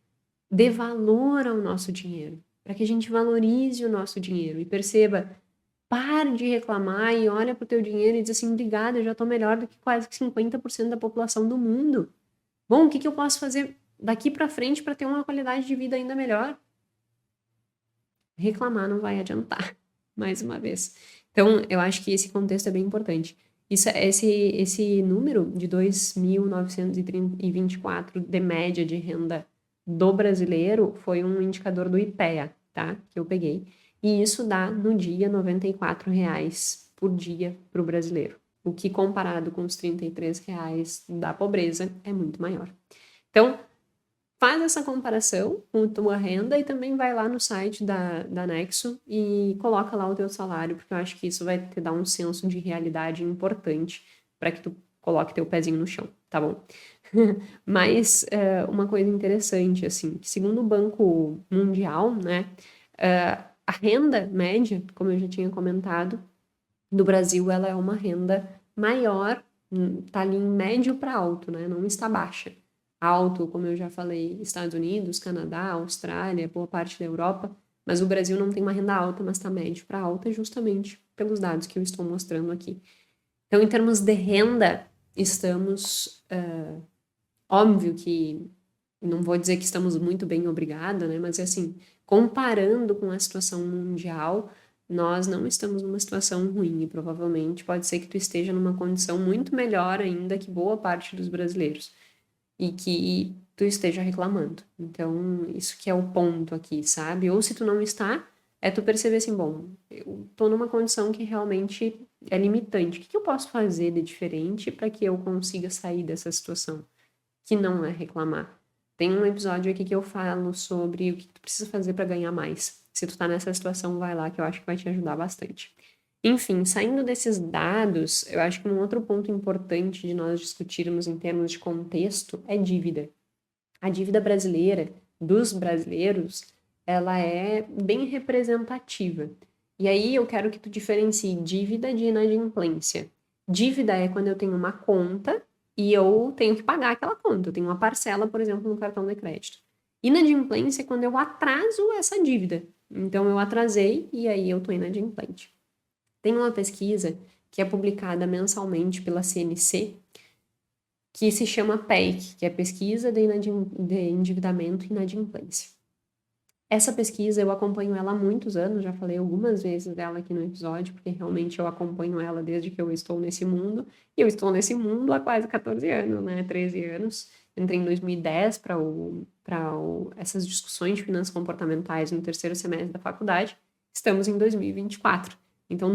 dê valor ao nosso dinheiro, para que a gente valorize o nosso dinheiro e perceba, pare de reclamar e olha para o teu dinheiro e diz assim, obrigada, eu já estou melhor do que quase 50% da população do mundo. Bom, o que eu posso fazer daqui para frente para ter uma qualidade de vida ainda melhor? Reclamar não vai adiantar, mais uma vez. Então, eu acho que esse contexto é bem importante. Esse número de 2.924 de média de renda do brasileiro foi um indicador do IPEA, tá? Que eu peguei. E isso dá, no dia, R$ 94 por dia para o brasileiro. O que, comparado com os R$ 33 da pobreza, é muito maior. Então, faz essa comparação com a tua renda e também vai lá no site da Nexo e coloca lá o teu salário, porque eu acho que isso vai te dar um senso de realidade importante para que tu coloque teu pezinho no chão, tá bom? Mas uma coisa interessante, assim, que segundo o Banco Mundial, né, a renda média, como eu já tinha comentado, do Brasil, ela é uma renda maior, tá ali em médio para alto, né, não está baixa. Alto, como eu já falei, Estados Unidos, Canadá, Austrália, boa parte da Europa, mas o Brasil não tem uma renda alta, mas está médio para alta justamente pelos dados que eu estou mostrando aqui. Então, em termos de renda, estamos, óbvio que, não vou dizer que estamos muito bem, obrigada, né, mas assim, comparando com a situação mundial, nós não estamos numa situação ruim e provavelmente pode ser que tu esteja numa condição muito melhor ainda que boa parte dos brasileiros e que tu esteja reclamando. Então, isso que é o ponto aqui, sabe? Ou se tu não está, é tu perceber assim, bom, eu tô numa condição que realmente é limitante. O que eu posso fazer de diferente para que eu consiga sair dessa situação? Que não é reclamar. Tem um episódio aqui que eu falo sobre o que tu precisa fazer para ganhar mais. Se tu tá nessa situação, vai lá que eu acho que vai te ajudar bastante. Enfim, saindo desses dados, eu acho que um outro ponto importante de nós discutirmos em termos de contexto é dívida. A dívida brasileira, dos brasileiros, ela é bem representativa. E aí eu quero que tu diferencie dívida de inadimplência. Dívida é quando eu tenho uma conta e eu tenho que pagar aquela conta. Eu tenho uma parcela, por exemplo, no cartão de crédito. Inadimplência é quando eu atraso essa dívida. Então eu atrasei e aí eu tô inadimplente. Tem uma pesquisa que é publicada mensalmente pela CNC, que se chama PEIC, que é Pesquisa de Endividamento e Inadimplência. Essa pesquisa eu acompanho ela há muitos anos, já falei algumas vezes dela aqui no episódio, porque realmente eu acompanho ela desde que eu estou nesse mundo, e eu estou nesse mundo há quase 14 anos, né, 13 anos. Entrei em 2010 para essas discussões de finanças comportamentais no terceiro semestre da faculdade, estamos em 2024. Então,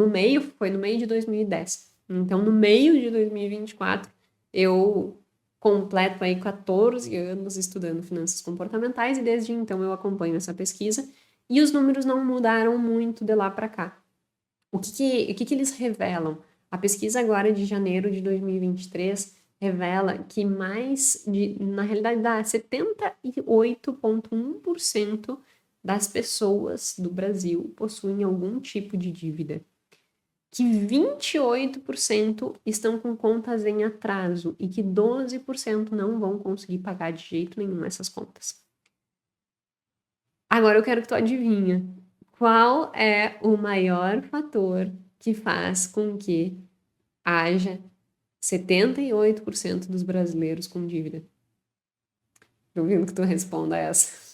foi no meio de 2010. Então, no meio de 2024, eu completo aí 14 anos estudando finanças comportamentais e desde então eu acompanho essa pesquisa e os números não mudaram muito de lá para cá. O que eles revelam? A pesquisa agora de janeiro de 2023 revela que na realidade, dá 78,1% das pessoas do Brasil possuem algum tipo de dívida, que 28% estão com contas em atraso e que 12% não vão conseguir pagar de jeito nenhum essas contas. Agora eu quero que tu adivinha qual é o maior fator que faz com que haja 78% dos brasileiros com dívida. Duvido que tu responda essa.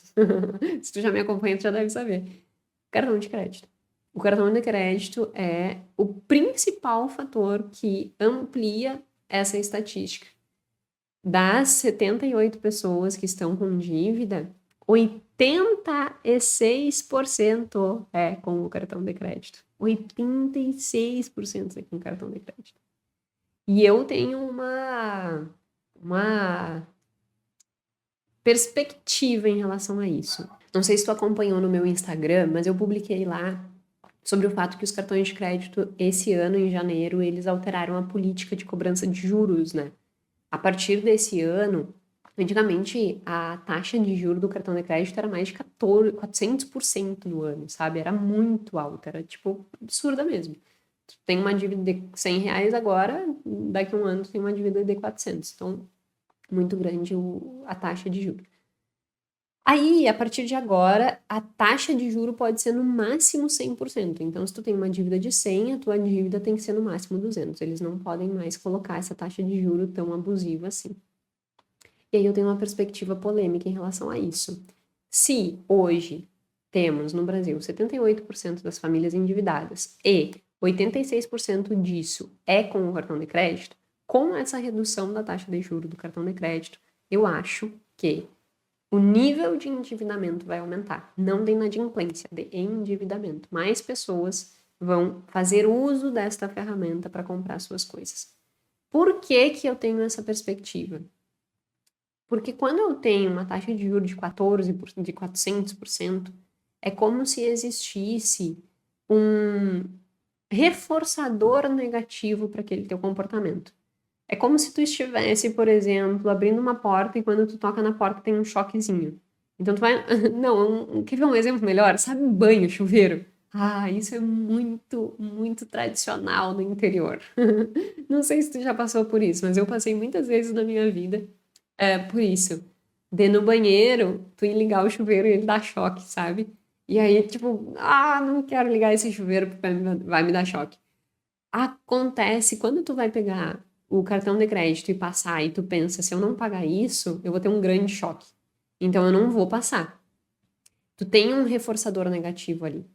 Se tu já me acompanha, tu já deve saber. Cartão de crédito. O cartão de crédito é o principal fator que amplia essa estatística. Das 78 pessoas que estão com dívida, 86% é com o cartão de crédito. 86% é com o cartão de crédito. E eu tenho uma perspectiva em relação a isso. Não sei se tu acompanhou no meu Instagram, mas eu publiquei lá sobre o fato que os cartões de crédito, esse ano, em janeiro, eles alteraram a política de cobrança de juros, né? A partir desse ano, antigamente, a taxa de juros do cartão de crédito era mais de 400% no ano, sabe? Era muito alta, era, tipo, absurda mesmo. Tu tem uma dívida de R$100 agora, daqui a um ano tu tem uma dívida de 400. Então, muito grande a taxa de juros. Aí, a partir de agora, a taxa de juro pode ser no máximo 100%. Então, se tu tem uma dívida de 100, a tua dívida tem que ser no máximo 200. Eles não podem mais colocar essa taxa de juro tão abusiva assim. E aí eu tenho uma perspectiva polêmica em relação a isso. Se hoje temos no Brasil 78% das famílias endividadas e 86% disso é com o cartão de crédito, com essa redução da taxa de juro do cartão de crédito, eu acho que o nível de endividamento vai aumentar, não de inadimplência, de endividamento. Mais pessoas vão fazer uso desta ferramenta para comprar suas coisas. Por que que eu tenho essa perspectiva? Porque quando eu tenho uma taxa de juros de 14%, de 400%, é como se existisse um reforçador negativo para aquele teu comportamento. É como se tu estivesse, por exemplo, abrindo uma porta e quando tu toca na porta tem um choquezinho. Então tu vai. Não, quer ver um exemplo melhor? Sabe banho, chuveiro? Ah, isso é muito, muito tradicional no interior. Não sei se tu já passou por isso, mas eu passei muitas vezes na minha vida por isso. De no banheiro, tu ir ligar o chuveiro e ele dá choque, sabe? E aí, tipo, não quero ligar esse chuveiro porque vai me dar choque. Acontece quando tu vai pegar o cartão de crédito e passar e tu pensa, se eu não pagar isso, eu vou ter um grande choque. Então eu não vou passar. Tu tem um reforçador negativo ali.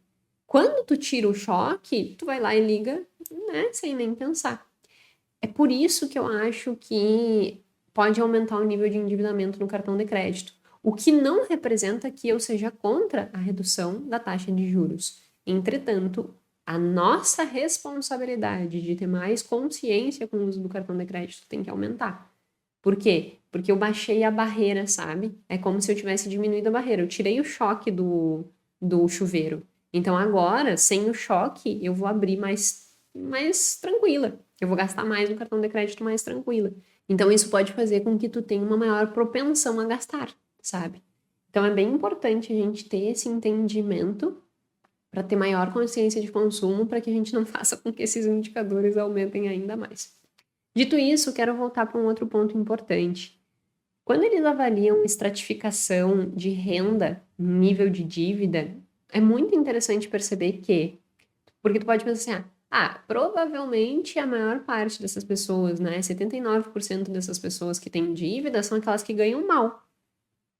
Quando tu tira o choque, tu vai lá e liga, né, sem nem pensar. É por isso que eu acho que pode aumentar o nível de endividamento no cartão de crédito. O que não representa que eu seja contra a redução da taxa de juros. Entretanto, a nossa responsabilidade de ter mais consciência com o uso do cartão de crédito tem que aumentar. Por quê? Porque eu baixei a barreira, sabe? É como se eu tivesse diminuído a barreira. Eu tirei o choque do chuveiro. Então agora, sem o choque, eu vou abrir mais tranquila. Eu vou gastar mais no cartão de crédito mais tranquila. Então isso pode fazer com que tu tenha uma maior propensão a gastar, sabe? Então é bem importante a gente ter esse entendimento para ter maior consciência de consumo, para que a gente não faça com que esses indicadores aumentem ainda mais. Dito isso, quero voltar para um outro ponto importante. Quando eles avaliam estratificação de renda, nível de dívida, é muito interessante perceber que, porque tu pode pensar assim, provavelmente a maior parte dessas pessoas, né, 79% dessas pessoas que têm dívida são aquelas que ganham mal.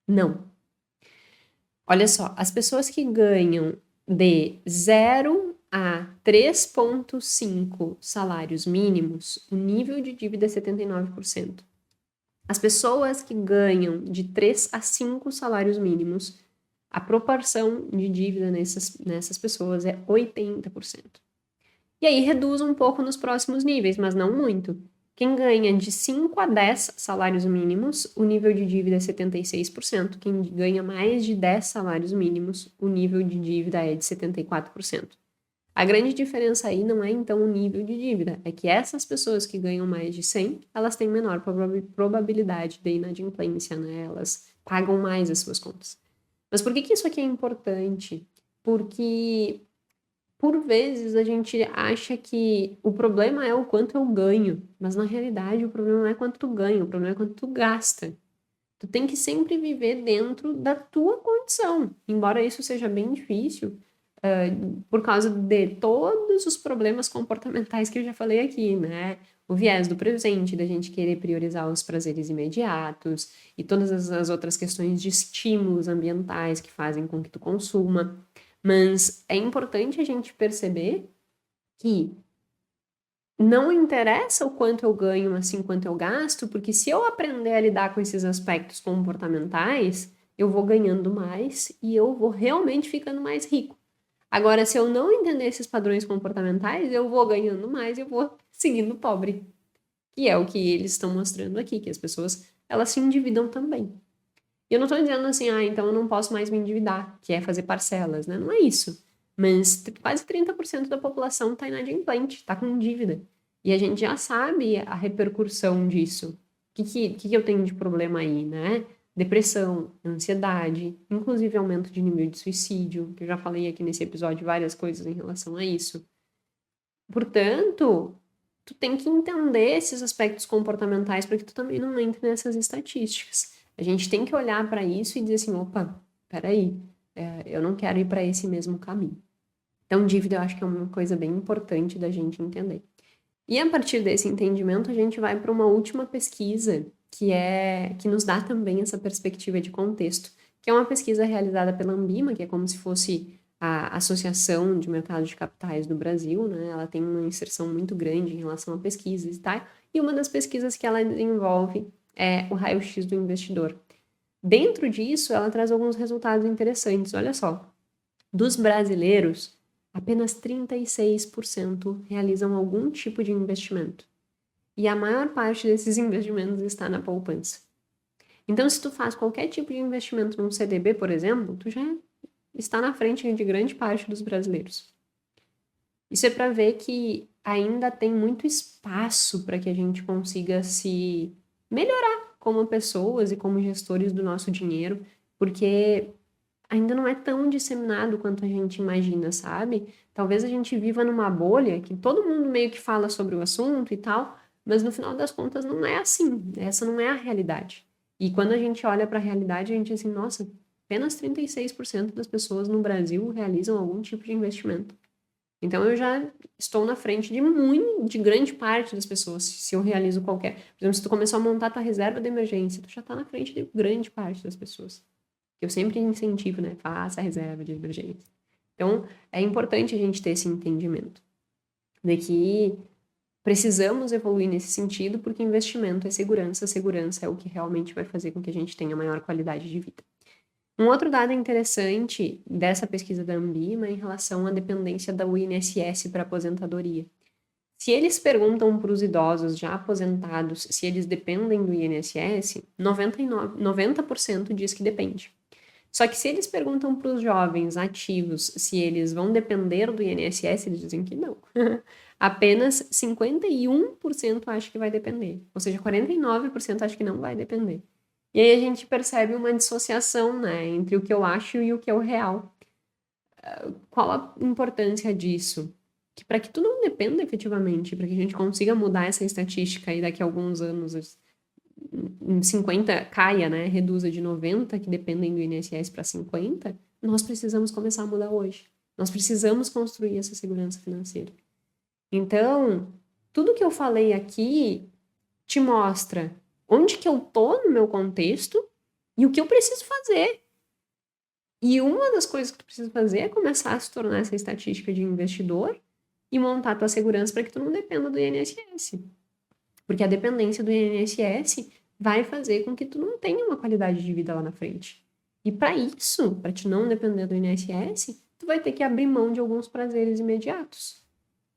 Não. Olha só, as pessoas que ganham de 0 a 3,5 salários mínimos, o nível de dívida é 79%. As pessoas que ganham de 3 a 5 salários mínimos, a proporção de dívida nessas pessoas é 80%. E aí reduz um pouco nos próximos níveis, mas não muito. Quem ganha de 5 a 10 salários mínimos, o nível de dívida é 76%. Quem ganha mais de 10 salários mínimos, o nível de dívida é de 74%. A grande diferença aí não é então o nível de dívida, é que essas pessoas que ganham mais de 100, elas têm menor probabilidade de inadimplência, né? Elas pagam mais as suas contas. Mas por que isso aqui é importante? Porque por vezes a gente acha que o problema é o quanto eu ganho, mas na realidade o problema não é quanto tu ganha, o problema é quanto tu gasta. Tu tem que sempre viver dentro da tua condição, embora isso seja bem difícil, por causa de todos os problemas comportamentais que eu já falei aqui, né? O viés do presente, da gente querer priorizar os prazeres imediatos e todas as outras questões de estímulos ambientais que fazem com que tu consuma. Mas é importante a gente perceber que não interessa o quanto eu ganho, mas sim quanto eu gasto, porque se eu aprender a lidar com esses aspectos comportamentais, eu vou ganhando mais e eu vou realmente ficando mais rico. Agora, se eu não entender esses padrões comportamentais, eu vou ganhando mais e eu vou seguindo pobre. Que é o que eles estão mostrando aqui, que as pessoas, elas se endividam também. E eu não estou dizendo assim, então eu não posso mais me endividar, que é fazer parcelas, né? Não é isso. Mas quase 30% da população está inadimplente, está com dívida. E a gente já sabe a repercussão disso. O que eu tenho de problema aí, né? Depressão, ansiedade, inclusive aumento de nível de suicídio, que eu já falei aqui nesse episódio várias coisas em relação a isso. Portanto, tu tem que entender esses aspectos comportamentais para que tu também não entre nessas estatísticas. A gente tem que olhar para isso e dizer assim, opa, peraí, eu não quero ir para esse mesmo caminho. Então, dívida eu acho que é uma coisa bem importante da gente entender. E a partir desse entendimento, a gente vai para uma última pesquisa que nos dá também essa perspectiva de contexto, que é uma pesquisa realizada pela Ambima, que é como se fosse a Associação de Mercado de Capitais do Brasil, né? Ela tem uma inserção muito grande em relação a pesquisas e tal, e uma das pesquisas que ela desenvolve é o raio-x do investidor. Dentro disso, ela traz alguns resultados interessantes. Olha só, dos brasileiros, apenas 36% realizam algum tipo de investimento. E a maior parte desses investimentos está na poupança. Então, se tu faz qualquer tipo de investimento num CDB, por exemplo, tu já está na frente de grande parte dos brasileiros. Isso é para ver que ainda tem muito espaço para que a gente consiga se melhorar como pessoas e como gestores do nosso dinheiro, porque ainda não é tão disseminado quanto a gente imagina, sabe? Talvez a gente viva numa bolha que todo mundo meio que fala sobre o assunto e tal, mas no final das contas não é assim. Essa não é a realidade. E quando a gente olha para a realidade, a gente diz assim, nossa, apenas 36% das pessoas no Brasil realizam algum tipo de investimento. Então eu já estou na frente de grande parte das pessoas, se eu realizo qualquer. Por exemplo, se tu começar a montar tua reserva de emergência, tu já está na frente de grande parte das pessoas. Eu sempre incentivo, né? Faça a reserva de emergência. Então, é importante a gente ter esse entendimento de que precisamos evoluir nesse sentido, porque investimento é segurança, segurança é o que realmente vai fazer com que a gente tenha maior qualidade de vida. Um outro dado interessante dessa pesquisa da Ambima é em relação à dependência do INSS para aposentadoria. Se eles perguntam para os idosos já aposentados se eles dependem do INSS, 90% diz que depende. Só que se eles perguntam para os jovens ativos se eles vão depender do INSS, eles dizem que não. Apenas 51% acha que vai depender. Ou seja, 49% acha que não vai depender. E aí a gente percebe uma dissociação, né, entre o que eu acho e o que é o real. qual a importância disso? Que para que tu não dependa efetivamente, para que a gente consiga mudar essa estatística e daqui a alguns anos em 50 caia, né, reduza de 90 que dependem do INSS para 50, nós precisamos começar a mudar hoje. Nós precisamos construir essa segurança financeira. Então, tudo que eu falei aqui te mostra onde que eu tô no meu contexto e o que eu preciso fazer. E uma das coisas que tu precisa fazer é começar a se tornar essa estatística de investidor e montar a tua segurança para que tu não dependa do INSS. Porque a dependência do INSS vai fazer com que tu não tenha uma qualidade de vida lá na frente. E para isso, para te não depender do INSS, tu vai ter que abrir mão de alguns prazeres imediatos.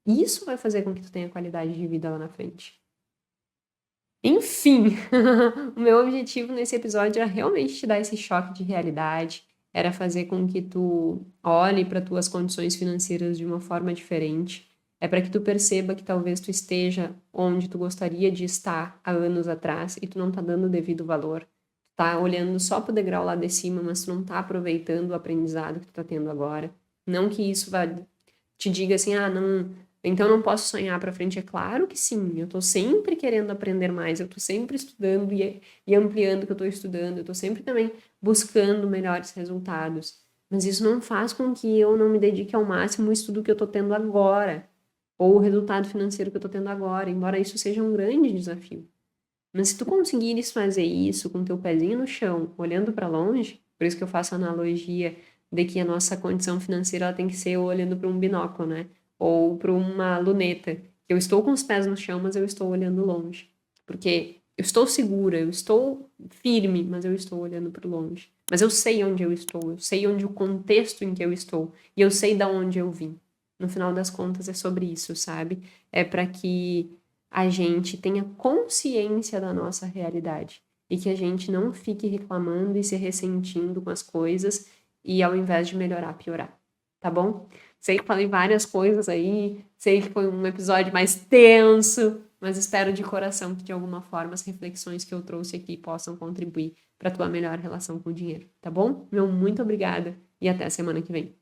Isso vai fazer com que tu tenha qualidade de vida lá na frente. Enfim, o meu objetivo nesse episódio era realmente te dar esse choque de realidade, era fazer com que tu olhe para tuas condições financeiras de uma forma diferente, é para que tu perceba que talvez tu esteja onde tu gostaria de estar há anos atrás e tu não tá dando o devido valor, tá olhando só pro degrau lá de cima, mas tu não tá aproveitando o aprendizado que tu tá tendo agora. Não que isso vá te diga assim, não, então não posso sonhar para frente. É claro que sim, eu tô sempre querendo aprender mais, eu tô sempre estudando e ampliando o que eu tô estudando, eu tô sempre também buscando melhores resultados. Mas isso não faz com que eu não me dedique ao máximo ao estudo que eu tô tendo agora, ou o resultado financeiro que eu tô tendo agora, embora isso seja um grande desafio. Mas se tu conseguires fazer isso com teu pezinho no chão, olhando para longe, por isso que eu faço a analogia de que a nossa condição financeira ela tem que ser olhando para um binóculo, né? Ou para uma luneta. Eu estou com os pés no chão, mas eu estou olhando longe. Porque eu estou segura, eu estou firme, mas eu estou olhando para longe. Mas eu sei onde eu estou, eu sei onde o contexto em que eu estou, e eu sei da onde eu vim. No final das contas é sobre isso, sabe? É para que a gente tenha consciência da nossa realidade e que a gente não fique reclamando e se ressentindo com as coisas e ao invés de melhorar, piorar, tá bom? Sei que falei várias coisas aí, sei que foi um episódio mais tenso, mas espero de coração que de alguma forma as reflexões que eu trouxe aqui possam contribuir para a tua melhor relação com o dinheiro, tá bom? Meu muito obrigada e até a semana que vem.